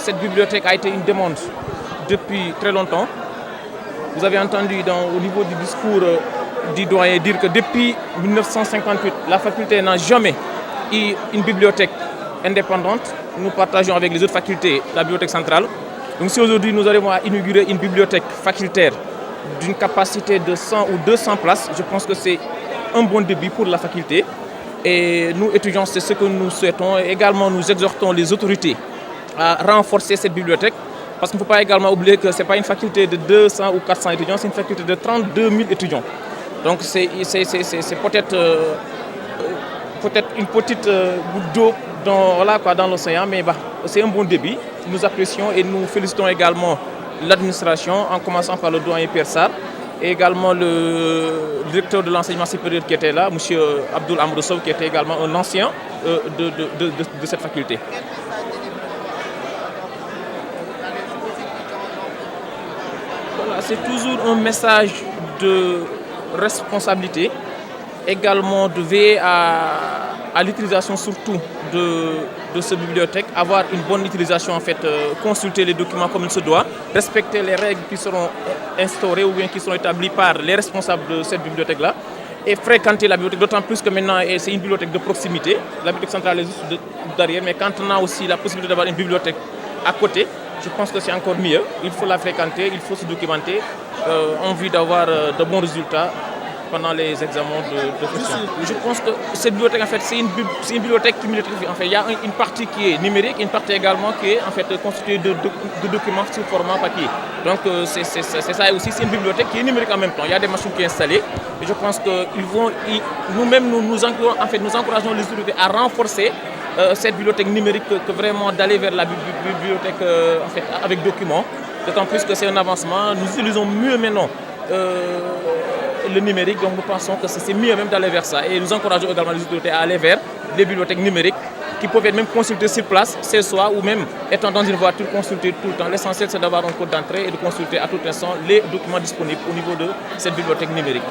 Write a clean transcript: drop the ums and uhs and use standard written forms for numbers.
cette bibliothèque a été une demande depuis très longtemps. Vous avez entendu au niveau du discours du doyen dire que depuis 1958, la faculté n'a jamais eu une bibliothèque indépendante. Nous partageons avec les autres facultés la bibliothèque centrale. Donc si aujourd'hui nous arrivons à inaugurer une bibliothèque facultaire d'une capacité de 100 ou 200 places, je pense que c'est un bon début pour la faculté. Et nous, étudiants, c'est ce que nous souhaitons. Et également, nous exhortons les autorités à renforcer cette bibliothèque. Parce qu'il ne faut pas également oublier que ce n'est pas une faculté de 200 ou 400 étudiants, c'est une faculté de 32 000 étudiants. Donc c'est peut-être une petite goutte d'eau dans l'océan, mais c'est un bon début. Nous apprécions et nous félicitons également l'administration, en commençant par le doyen Pierre Sarr, et également le directeur de l'enseignement supérieur qui était là, M. Abdoul Amroussow, qui était également un ancien de cette faculté. Voilà, c'est toujours un message de responsabilité, également de veiller à l'utilisation surtout de cette bibliothèque, avoir une bonne utilisation, en fait, consulter les documents comme il se doit, respecter les règles qui seront instaurées ou bien qui seront établies par les responsables de cette bibliothèque-là et fréquenter la bibliothèque, d'autant plus que maintenant c'est une bibliothèque de proximité. La bibliothèque centrale est juste derrière, mais quand on a aussi la possibilité d'avoir une bibliothèque à côté, je pense que c'est encore mieux. Il faut la fréquenter, il faut se documenter en vue d'avoir de bons résultats pendant les examens de question. Je pense que cette bibliothèque, en fait, c'est une bibliothèque cumulative. En fait, il y a une partie qui est numérique, une partie également qui est en fait constituée de documents sous format papier. Donc c'est ça, et aussi c'est une bibliothèque qui est numérique en même temps. Il y a des machines qui sont installées. Et je pense que nous-mêmes nous encourageons les autorités à renforcer cette bibliothèque numérique que vraiment d'aller vers la bibliothèque en fait, avec documents. D'autant plus que c'est un avancement. Nous utilisons mieux maintenant le numérique, donc nous pensons que c'est mieux même d'aller vers ça. Et nous encourageons également les autorités à aller vers les bibliothèques numériques qui peuvent être même consultées sur place, chez soi, ou même étant dans une voiture, consulter tout le temps. L'essentiel, c'est d'avoir un code d'entrée et de consulter à tout instant les documents disponibles au niveau de cette bibliothèque numérique.